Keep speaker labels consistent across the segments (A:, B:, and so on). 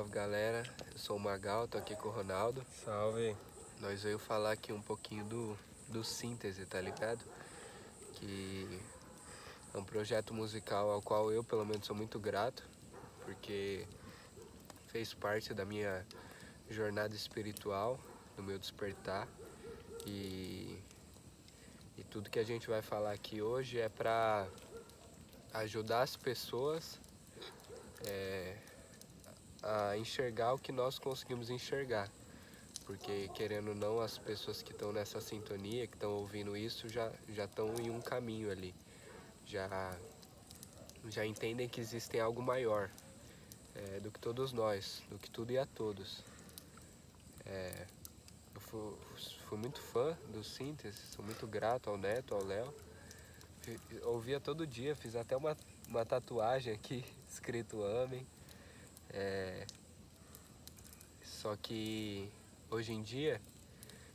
A: Salve galera, eu sou o Magal, tô aqui com o Ronaldo.
B: Salve.
A: Nós veio falar aqui um pouquinho do Síntese, tá ligado? Que é um projeto musical ao qual eu pelo menos sou muito grato, porque fez parte da minha jornada espiritual, do meu despertar. E tudo que a gente vai falar aqui hoje é pra ajudar as pessoas a enxergar o que nós conseguimos enxergar. Porque, querendo ou não, as pessoas que estão nessa sintonia, que estão ouvindo isso, já estão em um caminho ali. Já entendem que existem algo maior do que todos nós, do que tudo e a todos. Eu fui muito fã do Síntese, sou muito grato ao Neto, ao Léo. Ouvia todo dia, fiz até uma tatuagem aqui, escrito Amém. Só que hoje em dia,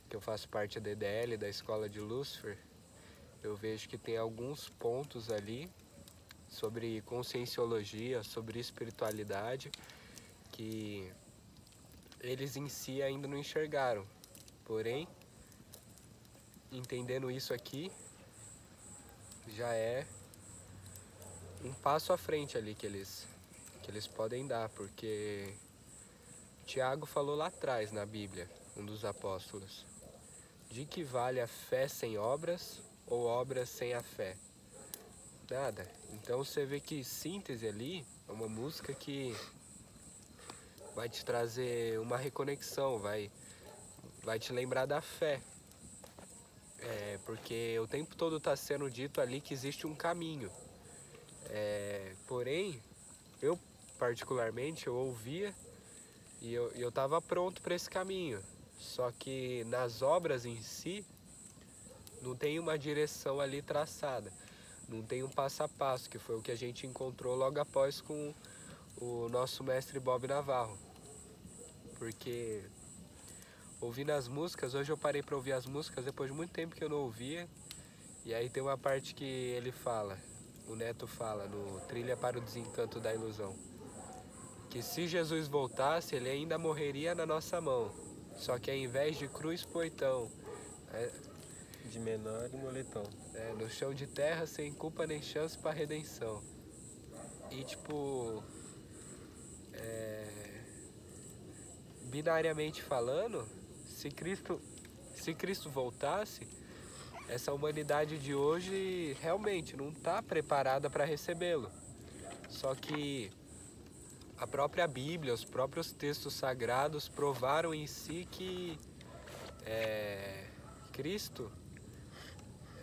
A: que eu faço parte da EDL, da Escola de Lúcifer, eu vejo que tem alguns pontos ali sobre conscienciologia, sobre espiritualidade, que eles em si ainda não enxergaram. Porém, entendendo isso aqui, já é um passo à frente ali que eles podem dar, porque Tiago falou lá atrás na Bíblia, um dos apóstolos, de que vale a fé sem obras ou obras sem a fé? Nada. Então você vê que Síntese ali é uma música que vai te trazer uma reconexão, vai te lembrar da fé. Porque o tempo todo está sendo dito ali que existe um caminho. Porém, eu particularmente, eu ouvia e eu estava pronto para esse caminho. Só que nas obras em si, não tem uma direção ali traçada. Não tem um passo a passo, que foi o que a gente encontrou logo após com o nosso mestre Bob Navarro. Porque ouvindo as músicas, hoje eu parei para ouvir as músicas depois de muito tempo que eu não ouvia. E aí tem uma parte que ele fala, o Neto fala no Trilha para o Desencanto da Ilusão, que se Jesus voltasse, ele ainda morreria na nossa mão. Só que ao invés de cruz, poitão.
B: De menor e moletom.
A: No chão de terra, sem culpa nem chance para redenção. E tipo, binariamente falando, se Cristo voltasse, essa humanidade de hoje realmente não está preparada para recebê-lo. Só que a própria Bíblia, os próprios textos sagrados provaram em si que Cristo,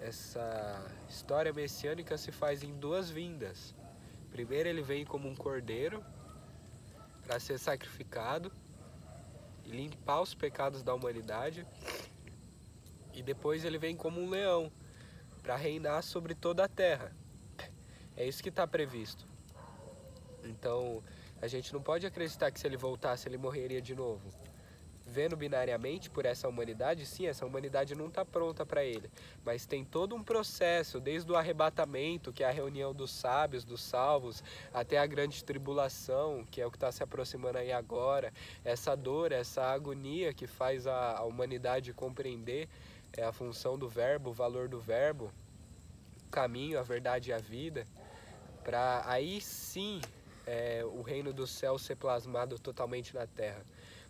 A: essa história messiânica se faz em duas vindas. Primeiro ele vem como um cordeiro para ser sacrificado e limpar os pecados da humanidade. E depois ele vem como um leão para reinar sobre toda a terra. É isso que está previsto. Então a gente não pode acreditar que se ele voltasse ele morreria de novo. Vendo binariamente por essa humanidade, sim, essa humanidade não está pronta para ele. Mas tem todo um processo, desde o arrebatamento, que é a reunião dos sábios, dos salvos, até a grande tribulação, que é o que está se aproximando aí agora. Essa dor, essa agonia que faz a humanidade compreender a função do verbo, o valor do verbo, o caminho, a verdade e a vida, para aí sim o reino dos céus ser plasmado totalmente na terra.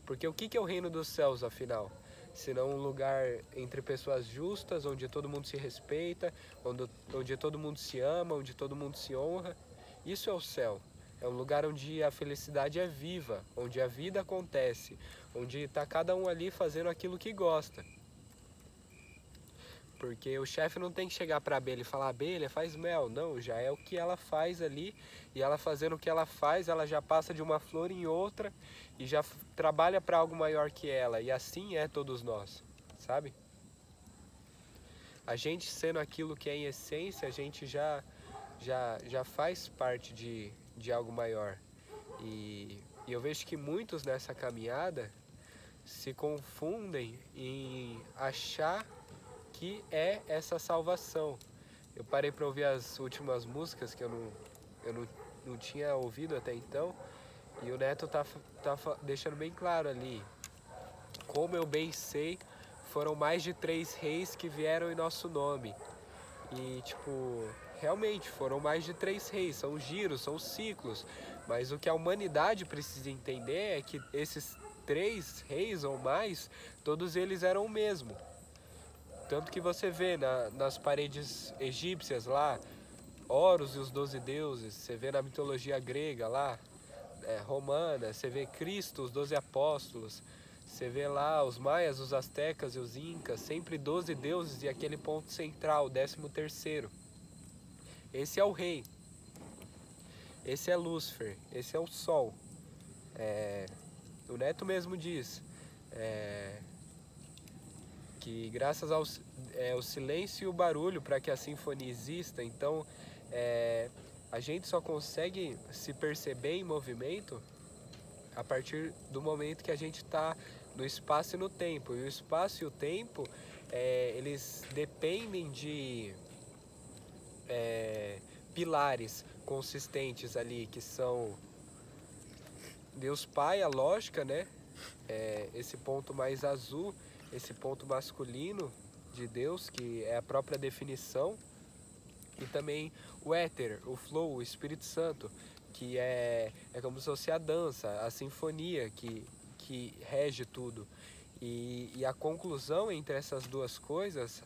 A: Porque o que é o reino dos céus, afinal? Senão um lugar entre pessoas justas, onde todo mundo se respeita, onde todo mundo se ama, onde todo mundo se honra. Isso é o céu. É um lugar onde a felicidade é viva, onde a vida acontece, onde está cada um ali fazendo aquilo que gosta. Porque o chefe não tem que chegar para a abelha e falar: abelha, faz mel. Não, já é o que ela faz ali. E ela fazendo o que ela faz, ela já passa de uma flor em outra e já trabalha para algo maior que ela. E assim é todos nós, sabe? A gente sendo aquilo que é em essência, a gente já faz parte de algo maior. E eu vejo que muitos nessa caminhada se confundem em achar que é essa salvação. Eu parei para ouvir as últimas músicas que eu não tinha ouvido até então, E o Neto tá deixando bem claro ali. Como eu bem sei, foram mais de 3 reis que vieram em nosso nome. E, tipo, realmente foram mais de 3 reis, são giros, são ciclos. Mas o que a humanidade precisa entender é que esses 3 reis ou mais, todos eles eram o mesmo. Tanto que você vê nas paredes egípcias lá, Horus e os 12 deuses, você vê na mitologia grega lá, romana, você vê Cristo, os 12 apóstolos, você vê lá os maias, os astecas e os incas, sempre 12 deuses e aquele ponto central, 13º. Esse é o rei, esse é Lúcifer, esse é o sol. O Neto mesmo diz que graças ao silêncio e o barulho para que a sinfonia exista, então a gente só consegue se perceber em movimento a partir do momento que a gente está no espaço e no tempo. E o espaço e o tempo, eles dependem de pilares consistentes ali, que são Deus Pai, a lógica, né? Esse ponto mais azul, esse ponto masculino de Deus, que é a própria definição. E também o éter, o flow, o Espírito Santo, que é como se fosse a dança, a sinfonia que rege tudo. E a conclusão entre essas duas coisas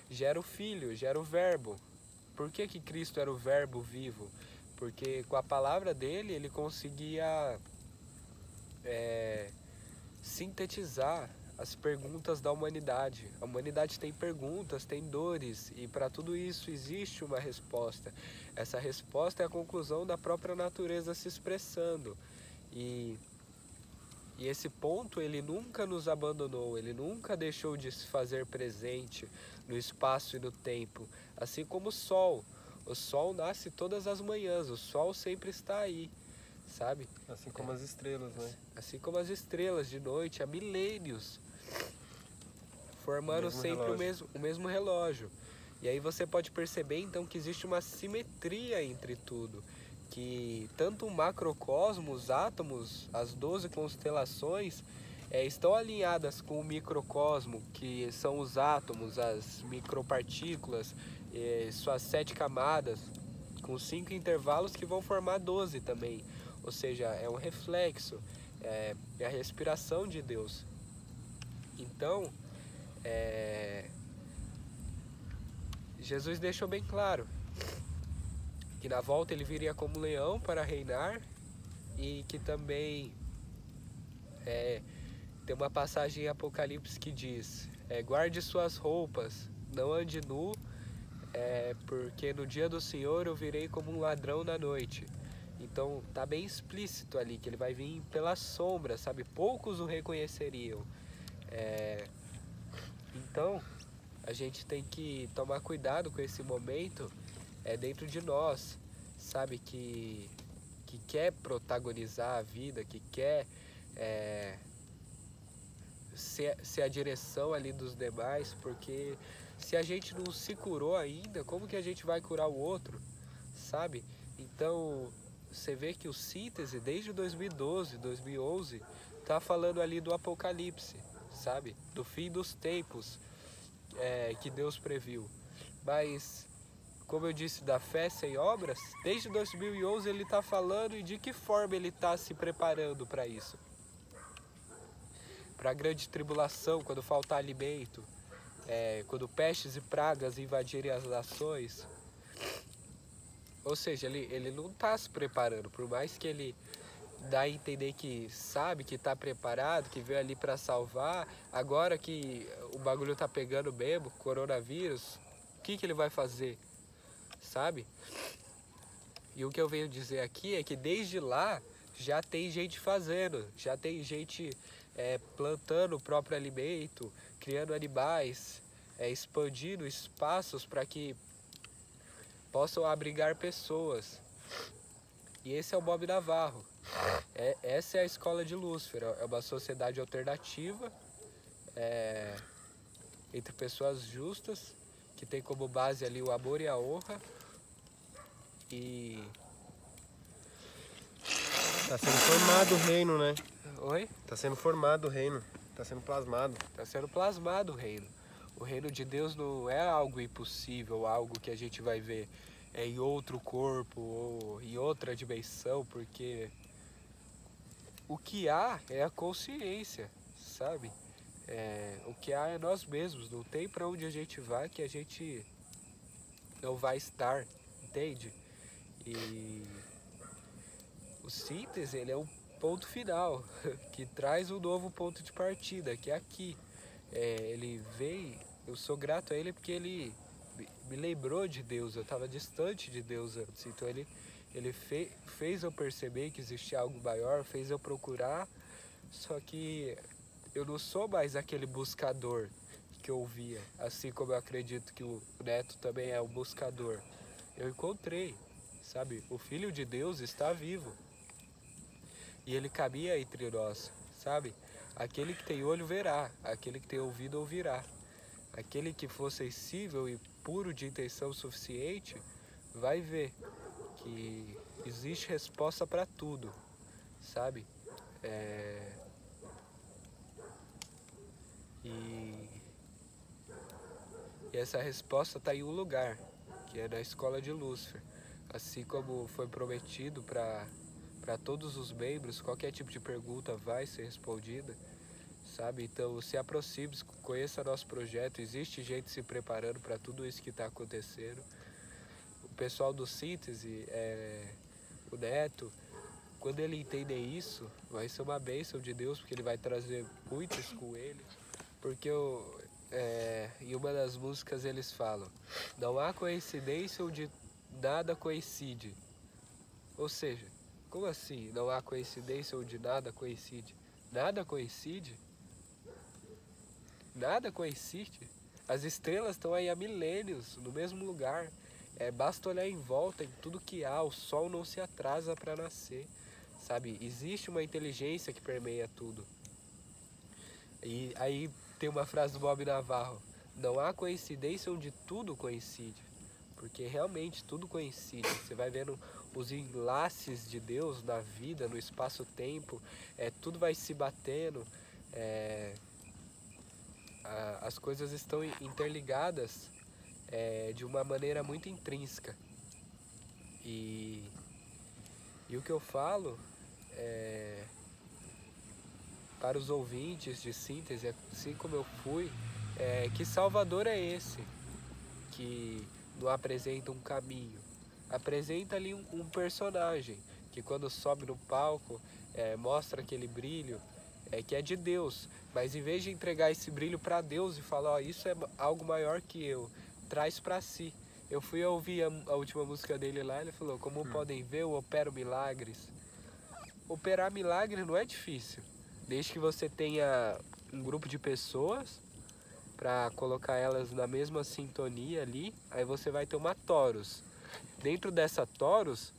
A: gera o Filho, gera o Verbo. Por que Cristo era o Verbo vivo? Porque com a palavra dele, ele conseguia sintetizar as perguntas da humanidade. A humanidade tem perguntas, tem dores, e para tudo isso existe uma resposta. Essa resposta é a conclusão da própria natureza se expressando. E esse ponto, ele nunca nos abandonou, ele nunca deixou de se fazer presente no espaço e no tempo. Assim como o sol. O sol nasce todas as manhãs, o sol sempre está aí, sabe?
B: Assim como as estrelas, né?
A: Assim como as estrelas de noite, há milênios, formando sempre o mesmo relógio. E aí você pode perceber então que existe uma simetria entre tudo, que tanto o macrocosmo, os átomos, as 12 constelações estão alinhadas com o microcosmo, que são os átomos, as micropartículas, suas 7 camadas, com 5 intervalos que vão formar 12 também. Ou seja, é um reflexo, é a respiração de Deus. Então, Jesus deixou bem claro que na volta ele viria como leão para reinar, e que também tem uma passagem em Apocalipse que diz: guarde suas roupas, não ande nu, porque no dia do Senhor eu virei como um ladrão na noite. Então tá bem explícito ali que ele vai vir pela sombra, sabe? Poucos o reconheceriam. Então a gente tem que tomar cuidado com esse momento dentro de nós, sabe? Que quer protagonizar a vida, que quer ser a direção ali dos demais, porque se a gente não se curou ainda, como que a gente vai curar o outro, sabe? Então você vê que o Síntese, desde 2012, 2011, tá falando ali do Apocalipse, sabe? Do fim dos tempos que Deus previu. Mas, como eu disse, da fé sem obras, desde 2011 ele tá falando, e de que forma ele tá se preparando para isso? Para a grande tribulação, quando faltar alimento, quando pestes e pragas invadirem as nações. Ou seja, ele não está se preparando, por mais que ele dá a entender que sabe, que está preparado, que veio ali para salvar. Agora que o bagulho tá pegando mesmo, coronavírus, o que ele vai fazer, sabe? E o que eu venho dizer aqui é que desde lá já tem gente fazendo, já tem gente plantando o próprio alimento, criando animais, expandindo espaços para que possam abrigar pessoas. E esse é o Bob Navarro. Essa é a escola de Lúcifer. É uma sociedade alternativa entre pessoas justas, que tem como base ali o amor e a honra. E
B: Tá sendo formado o reino, né?
A: Oi?
B: Tá sendo formado o reino. Tá sendo plasmado.
A: Está sendo plasmado o reino. O reino de Deus não é algo impossível, algo que a gente vai ver em outro corpo ou em outra dimensão, porque o que há é a consciência, sabe? O que há é nós mesmos, não tem para onde a gente vai que a gente não vai estar, entende? E o síntese, ele é um ponto final, que traz um novo ponto de partida, que é aqui. Ele veio, eu sou grato a ele porque ele me lembrou de Deus, eu estava distante de Deus antes, então ele fez eu perceber que existia algo maior, fez eu procurar, só que eu não sou mais aquele buscador que eu via, assim como eu acredito que o Neto também é um buscador. Eu encontrei, sabe, o Filho de Deus está vivo e ele caminha entre nós, sabe? Aquele que tem olho verá, aquele que tem ouvido ouvirá. Aquele que for sensível e puro de intenção suficiente vai ver que existe resposta para tudo, sabe? E essa resposta está em um lugar, que é na escola de Lúcifer. Assim como foi prometido para todos os membros, qualquer tipo de pergunta vai ser respondida, sabe? Então se aproxime, conheça nosso projeto, existe gente se preparando para tudo isso que está acontecendo. O pessoal do Síntese, o Neto, quando ele entender isso, vai ser uma bênção de Deus, porque ele vai trazer muitos com ele. Porque em uma das músicas eles falam, não há coincidência onde nada coincide. Ou seja, como assim? Não há coincidência onde nada coincide? Nada coincide? Nada coincide? As estrelas estão aí há milênios, no mesmo lugar. Basta olhar em volta, em tudo que há, o sol não se atrasa para nascer, sabe? Existe uma inteligência que permeia tudo. E aí tem uma frase do Bob Navarro, não há coincidência onde tudo coincide, porque realmente tudo coincide. Você vai vendo os enlaces de Deus na vida, no espaço-tempo, tudo vai se batendo, as coisas estão interligadas de uma maneira muito intrínseca. E o que eu falo para os ouvintes de Síntese, assim como eu fui, que Salvador é esse que não apresenta um caminho, apresenta ali um personagem que quando sobe no palco mostra aquele brilho que é de Deus, mas em vez de entregar esse brilho para Deus e falar, ó, isso é algo maior que eu, traz para si. Eu fui ouvir a última música dele lá, ele falou, como podem ver, eu opero milagres. Operar milagre não é difícil, desde que você tenha um grupo de pessoas para colocar elas na mesma sintonia ali, aí você vai ter uma torus. Dentro dessa torus,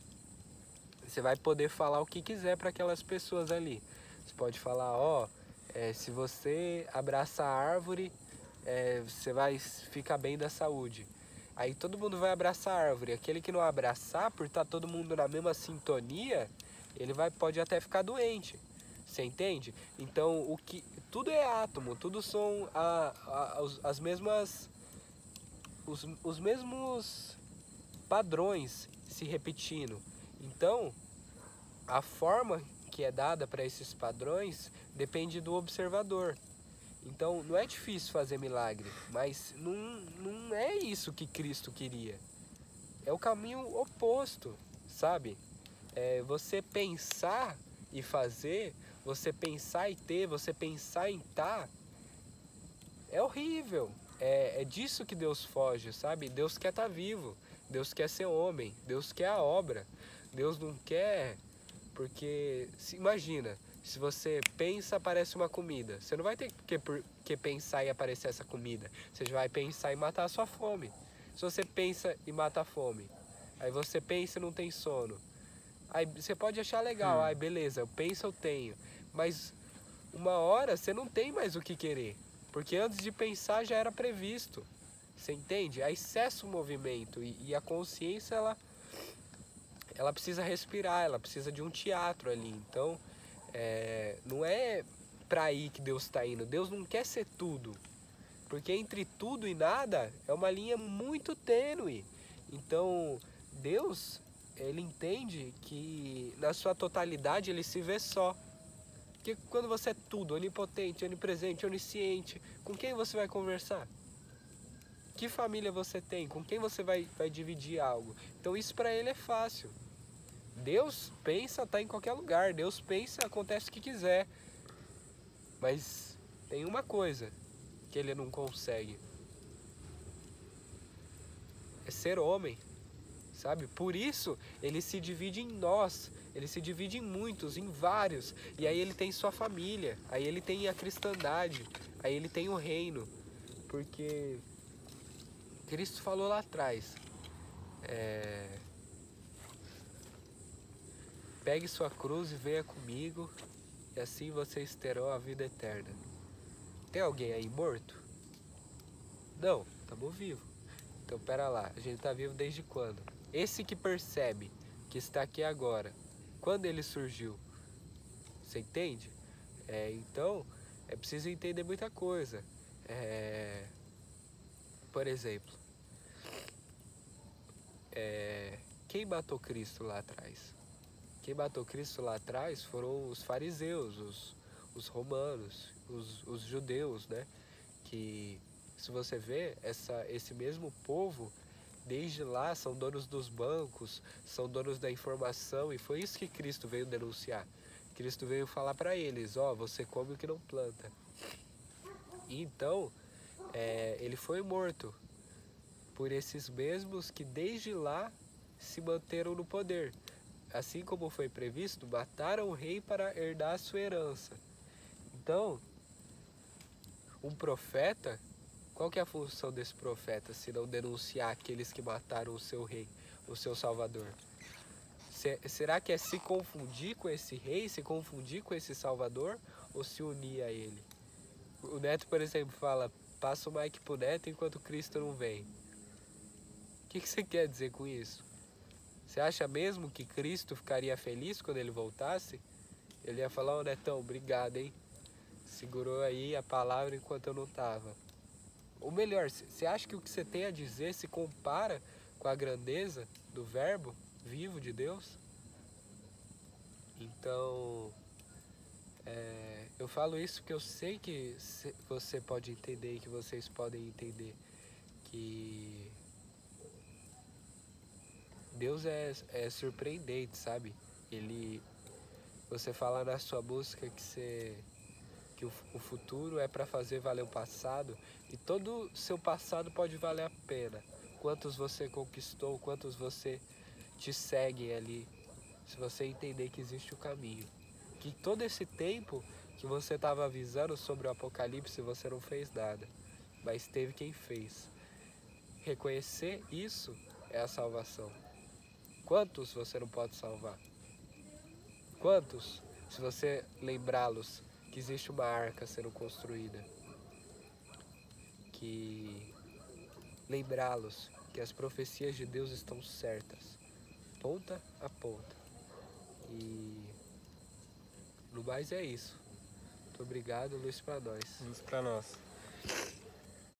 A: você vai poder falar o que quiser para aquelas pessoas ali. Você pode falar, ó, se você abraça a árvore, você vai ficar bem da saúde. Aí todo mundo vai abraçar a árvore. Aquele que não abraçar, por estar todo mundo na mesma sintonia, ele pode até ficar doente. Você entende? Então tudo é átomo, tudo são as mesmas, os mesmos padrões se repetindo. Então a forma que é dada para esses padrões depende do observador. Então não é difícil fazer milagre, mas não é isso que Cristo queria. É o caminho oposto, sabe? Você pensar e fazer, você pensar e ter, você pensar em estar, é horrível. É disso que Deus foge, sabe? Deus quer estar vivo, Deus quer ser homem, Deus quer a obra. Deus não quer, porque imagina, se você pensa, aparece uma comida. Você não vai ter que pensar e aparecer essa comida. Você vai pensar em matar a sua fome. Se você pensa e mata a fome, aí você pensa e não tem sono. Aí você pode achar legal, aí beleza, eu penso, eu tenho. Mas uma hora você não tem mais o que querer. Porque antes de pensar já era previsto. Você entende? Aí cessa o movimento e a consciência, ela precisa respirar, ela precisa de um teatro ali. Então, não é para aí que Deus está indo. Deus não quer ser tudo, porque entre tudo e nada é uma linha muito tênue. Então, Deus, ele entende que na sua totalidade ele se vê só. Porque quando você é tudo, onipotente, onipresente, onisciente, com quem você vai conversar? Que família você tem? Com quem você vai dividir algo? Então isso para ele é fácil. Deus pensa, tá em qualquer lugar. Deus pensa, acontece o que quiser. Mas tem uma coisa que ele não consegue. É ser homem, sabe? Por isso ele se divide em nós. Ele se divide em muitos, em vários. E aí ele tem sua família. Aí ele tem a cristandade. Aí ele tem o reino. Porque Cristo falou lá atrás. Pegue sua cruz e venha comigo. E assim vocês terão a vida eterna. Tem alguém aí morto? Não, estamos vivos. Então pera lá, a gente está vivo desde quando? Esse que percebe que está aqui agora, quando ele surgiu? Você entende? Então, é preciso entender muita coisa. Por exemplo, quem matou Cristo lá atrás? Quem matou Cristo lá atrás foram os fariseus, os romanos, os judeus, né? Que, se você vê, esse mesmo povo, desde lá, são donos dos bancos, são donos da informação, e foi isso que Cristo veio denunciar. Cristo veio falar para eles, você come o que não planta. E então, ele foi morto por esses mesmos que desde lá se manteram no poder. Assim como foi previsto, mataram o rei para herdar a sua herança. Então, um profeta, qual que é a função desse profeta, se não denunciar aqueles que mataram o seu rei, o seu salvador? Será que é se confundir com esse rei, se confundir com esse salvador, ou se unir a ele? O Neto, por exemplo, fala, passa o mic pro Neto enquanto Cristo não vem. O que você quer dizer com isso? Você acha mesmo que Cristo ficaria feliz quando ele voltasse? Ele ia falar, Netão, obrigado, hein? Segurou aí a palavra enquanto eu não estava. Ou melhor, você acha que o que você tem a dizer se compara com a grandeza do verbo vivo de Deus? Então, eu falo isso porque eu sei que você pode entender e que vocês podem entender que Deus é surpreendente, sabe? Você fala na sua música que o futuro é para fazer valer o passado, e todo seu passado pode valer a pena. Quantos você conquistou, quantos você te seguem ali, se você entender que existe o caminho. Que todo esse tempo que você estava avisando sobre o Apocalipse, você não fez nada, mas teve quem fez. Reconhecer isso é a salvação. Quantos você não pode salvar? Quantos, se você lembrá-los que existe uma arca sendo construída, que lembrá-los que as profecias de Deus estão certas, ponta a ponta. E no mais é isso. Muito obrigado, Luiz, para nós.
B: Luz pra nós.